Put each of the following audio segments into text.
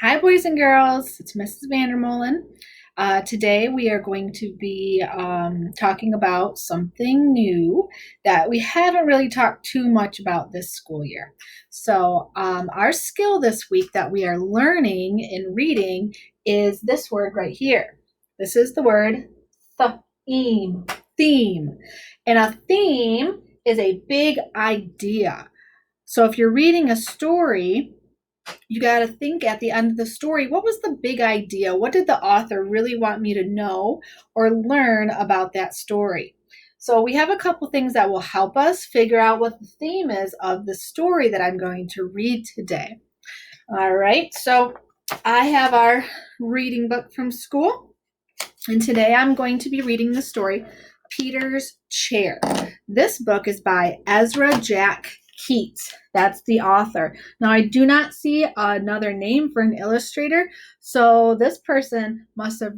Hi, boys and girls. It's Mrs. Vandermolen. Today we are going to be talking about something new that we haven't really talked too much about this school year. So, our skill this week that we are learning in reading is this word right here. This is the word theme. Theme. And a theme is a big idea. So, if you're reading a story, you got to think at the end of the story, what was the big idea? What did the author really want me to know or learn about that story? So we have a couple things that will help us figure out what the theme is of the story that I'm going to read today. All right, so I have our reading book from school, and today I'm going to be reading the story Peter's Chair. This book is by Ezra Jack Keats. That's the author. Now, I do not see another name for an illustrator, so this person must have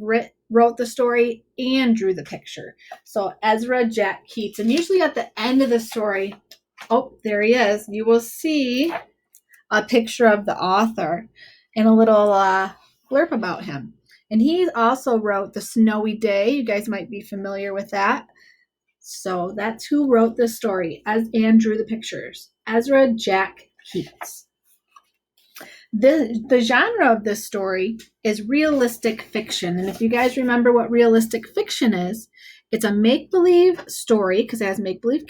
wrote the story and drew the picture. So Ezra Jack Keats. And usually at the end of the story, oh, there he is, you will see a picture of the author and a little blurb about him. And he also wrote The Snowy Day. You guys might be familiar with that. So that's who wrote this story and drew the pictures. Ezra Jack Keats. The genre of this story is realistic fiction. And if you guys remember what realistic fiction is, it's a make-believe story because it has make-believe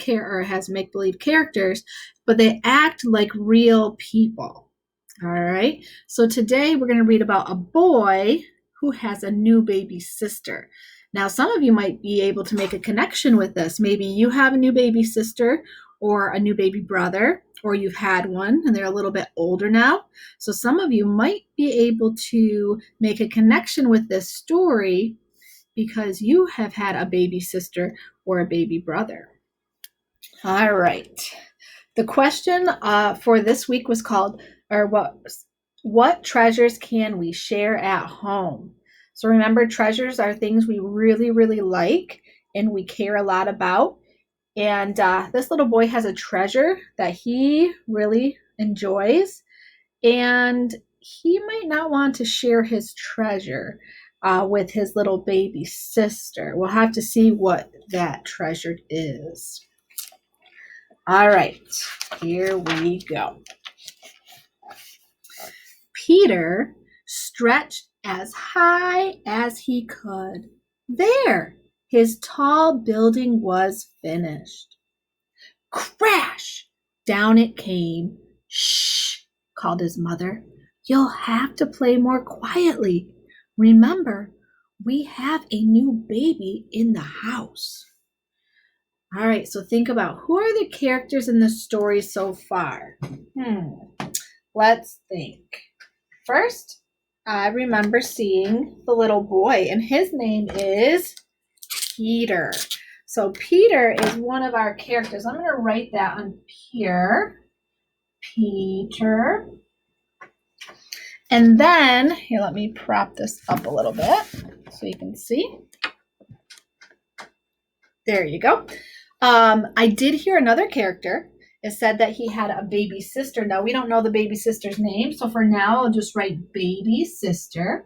characters, but they act like real people. All right. So today we're going to read about a boy who has a new baby sister. Now, some of you might be able to make a connection with this. Maybe you have a new baby sister or a new baby brother, or you've had one and they're a little bit older now. So some of you might be able to make a connection with this story because you have had a baby sister or a baby brother. All right. The question for this week was called, or what treasures can we share at home? So remember, treasures are things we really, really like and we care a lot about. And this little boy has a treasure that he really enjoys, and he might not want to share his treasure with his little baby sister. We'll have to see what that treasure is. All right, here we go. Peter stretched as high as he could. There, his tall building was finished. Crash! Down it came. Shh, called his mother. You'll have to play more quietly. Remember, we have a new baby in the house. All right, so think about who are the characters in the story so far? Let's think. First, I remember seeing the little boy, and his name is Peter. So Peter is one of our characters. I'm going to write that on here. Peter. And then, here, let me prop this up a little bit so you can see. There you go. I did hear another character. It said that he had a baby sister. Now, we don't know the baby sister's name, so for now, I'll just write baby sister.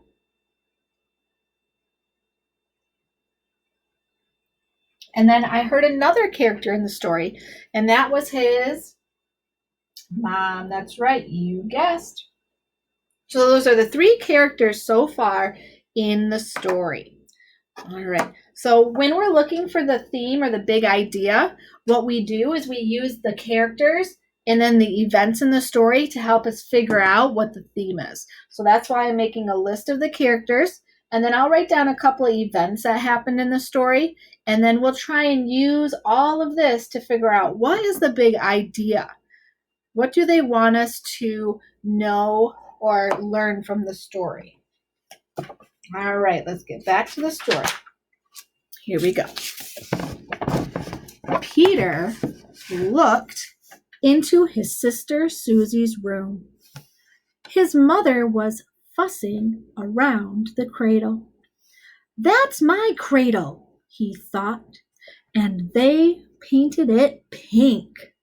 And then I heard another character in the story, and that was his mom. That's right, you guessed. So those are the three characters so far in the story. All right. So when we're looking for the theme or the big idea, what we do is we use the characters and then the events in the story to help us figure out what the theme is. So that's why I'm making a list of the characters, and then I'll write down a couple of events that happened in the story, and then we'll try and use all of this to figure out what is the big idea. What do they want us to know or learn from the story? All right, let's get back to the story. Here we go. Peter looked into his sister Susie's room. His mother was fussing around the cradle. That's my cradle, he thought, and they painted it pink.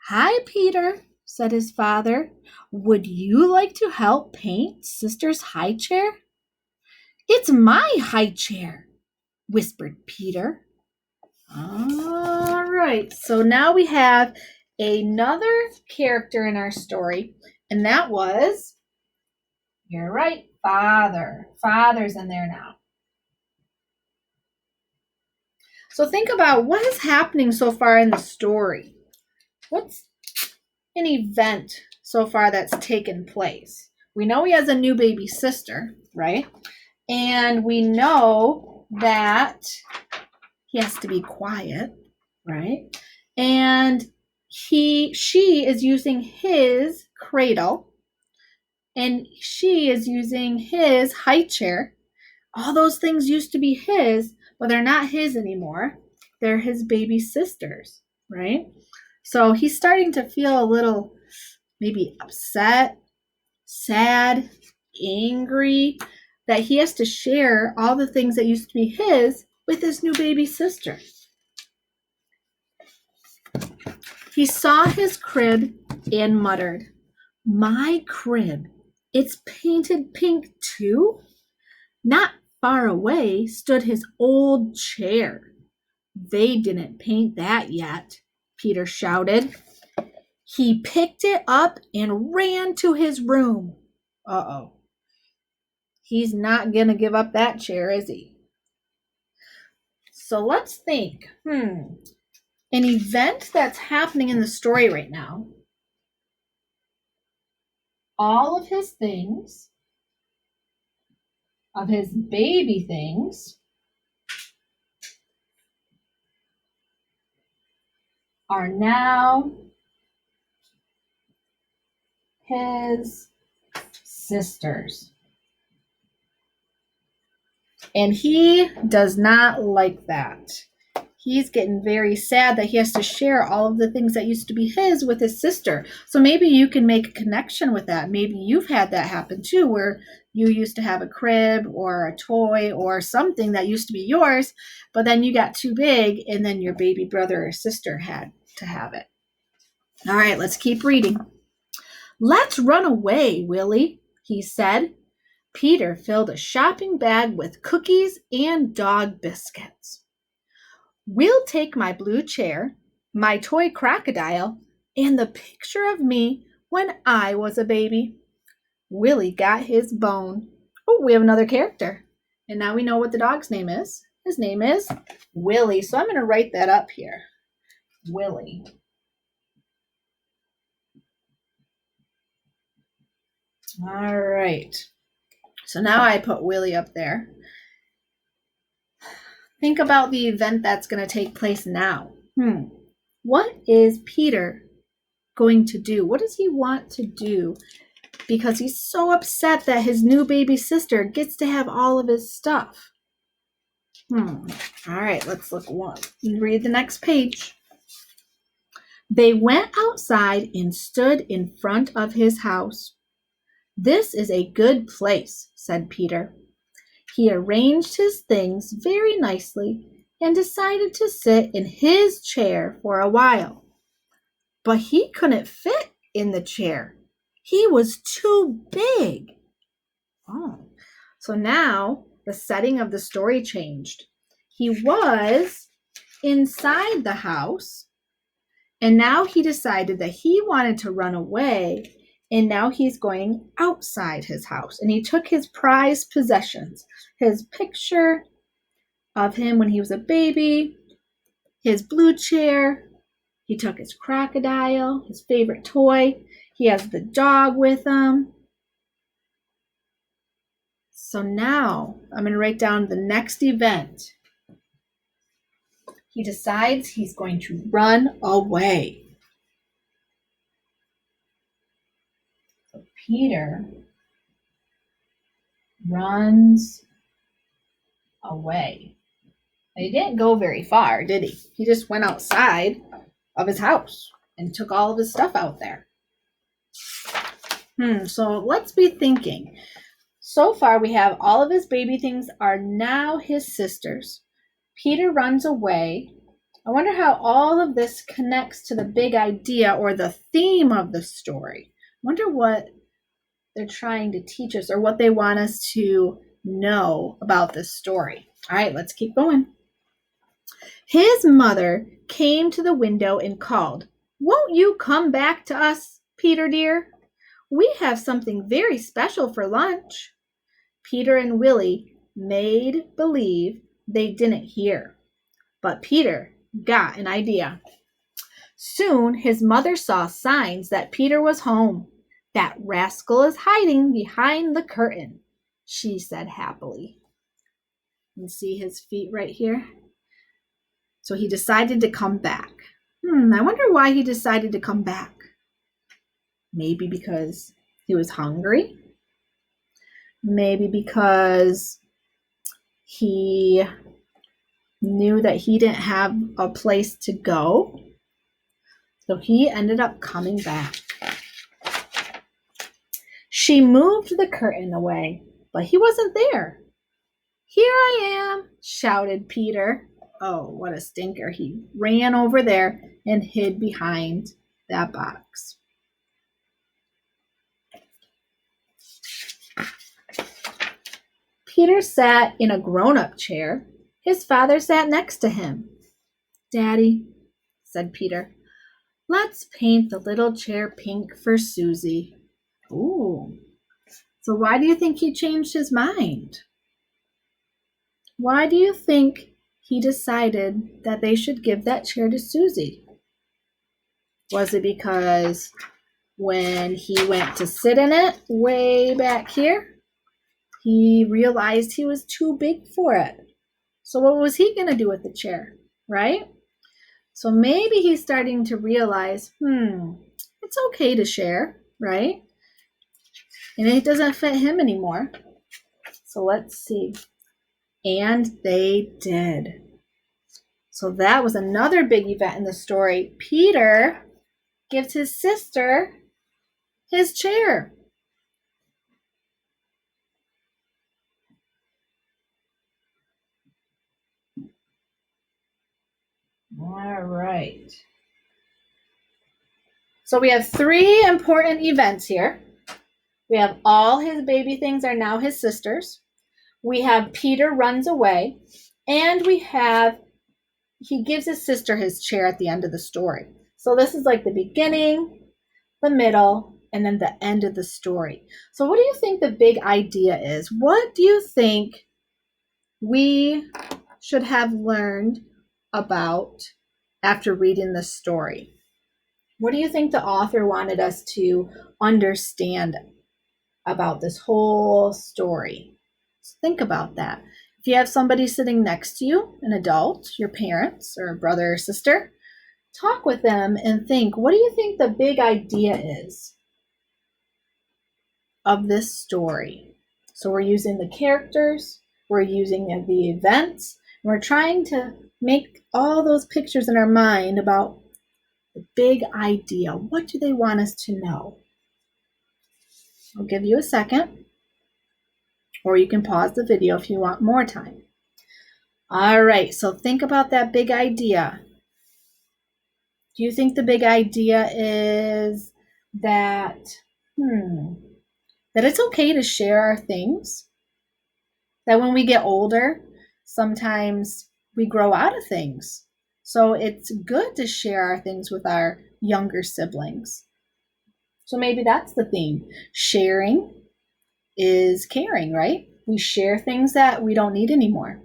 Hi, Peter, said his father. Would you like to help paint sister's high chair? It's my high chair, whispered Peter. All right, so now we have another character in our story, and that was, you're right, Father. Father's in there now. So think about what is happening so far in the story. What's an event so far that's taken place? We know he has a new baby sister, right? And we know that he has to be quiet, right? And she is using his cradle, and she is using his high chair. All those things used to be his, but they're not his anymore. They're his baby sister's, right? So he's starting to feel a little maybe upset, sad, angry that he has to share all the things that used to be his with his new baby sister. He saw his crib and muttered, "My crib, it's painted pink too?" Not far away stood his old chair. "They didn't paint that yet," Peter shouted. He picked it up and ran to his room. Uh-oh. He's not going to give up that chair, is he? So let's think. An event that's happening in the story right now. All of his things, of his baby things, are now his sisters. And he does not like that. He's getting very sad that he has to share all of the things that used to be his with his sister. So maybe you can make a connection with that. Maybe you've had that happen too, where you used to have a crib or a toy or something that used to be yours, but then you got too big and then your baby brother or sister had to have it. All right, let's keep reading. "Let's run away, Willie," he said. Peter filled a shopping bag with cookies and dog biscuits. "We'll take my blue chair, my toy crocodile, and the picture of me when I was a baby." Willie got his bone. Oh, we have another character. And now we know what the dog's name is. His name is Willie. So I'm going to write that up here. Willie. All right. So now I put Willie up there. Think about the event that's going to take place now. What is Peter going to do? What does he want to do? Because he's so upset that his new baby sister gets to have all of his stuff. All right, let's look one. Read the next page. They went outside and stood in front of his house. "This is a good place," said Peter. He arranged his things very nicely and decided to sit in his chair for a while. But he couldn't fit in the chair. He was too big. So now the setting of the story changed. He was inside the house, and now he decided that he wanted to run away, and now he's going outside his house. And he took his prized possessions, his picture of him when he was a baby, his blue chair, he took his crocodile, his favorite toy, he has the dog with him. So now I'm going to write down the next event. He decides he's going to run away. So Peter runs away. He didn't go very far, did he? He just went outside of his house and took all of his stuff out there. So let's be thinking. So far, we have all of his baby things are now his sisters. Peter runs away. I wonder how all of this connects to the big idea or the theme of the story. I wonder what they're trying to teach us or what they want us to know about this story. All right, let's keep going. His mother came to the window and called, "Won't you come back to us, Peter dear? We have something very special for lunch." Peter and Willie made believe they didn't hear, but Peter got an idea. Soon his mother saw signs that Peter was home. "That rascal is hiding behind the curtain," she said happily. You can see his feet right here. So he decided to come back. I wonder why he decided to come back. Maybe because he was hungry. Maybe because he knew that he didn't have a place to go. So he ended up coming back. She moved the curtain away, but he wasn't there. "Here I am," shouted Peter. Oh, what a stinker. He ran over there and hid behind that box. Peter sat in a grown-up chair. His father sat next to him. "Daddy," said Peter, "let's paint the little chair pink for Susie." Ooh. So why do you think he changed his mind? Why do you think he decided that they should give that chair to Susie? Was it because when he went to sit in it way back here, he realized he was too big for it? So what was he going to do with the chair, right? So maybe he's starting to realize, it's okay to share, right? And it doesn't fit him anymore. So let's see. And they did. So that was another big event in the story. Peter gives his sister his chair. All right. So we have 3 important events here. We have all his baby things are now his sister's. We have Peter runs away. And we have he gives his sister his chair at the end of the story. So this is like the beginning, the middle, and then the end of the story. So what do you think the big idea is? What do you think we should have learned about after reading this story? What do you think the author wanted us to understand about this whole story? So think about that. If you have somebody sitting next to you, an adult, your parents or a brother or sister, talk with them and think, what do you think the big idea is of this story? So we're using the characters, we're using the events, and we're trying to make all those pictures in our mind about the big idea. What do they want us to know? I'll give you a second, or you can pause the video if you want more time. All right, so think about that big idea. Do you think the big idea is that, that it's okay to share our things? That when we get older, sometimes we grow out of things. So it's good to share our things with our younger siblings. So maybe that's the theme. Sharing is caring, right? We share things that we don't need anymore.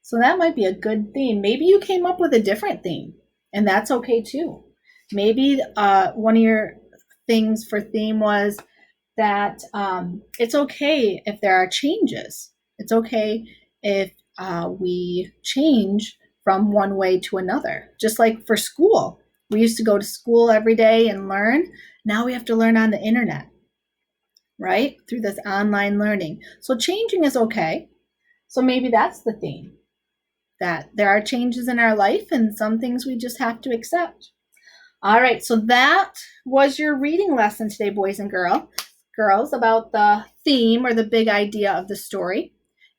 So that might be a good theme. Maybe you came up with a different theme, and that's okay too. Maybe one of your things for theme was that it's okay if there are changes. It's okay if we change from one way to another. Just like for school, we used to go to school every day and learn. Now we have to learn on the internet, right? Through this online learning. So changing is okay. So maybe that's the theme, that there are changes in our life and some things we just have to accept. All right, so that was your reading lesson today, boys and girls, about the theme or the big idea of the story.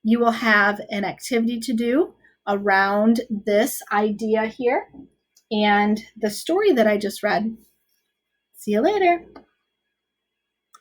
You will have an activity to do around this idea here and the story that I just read. See you later.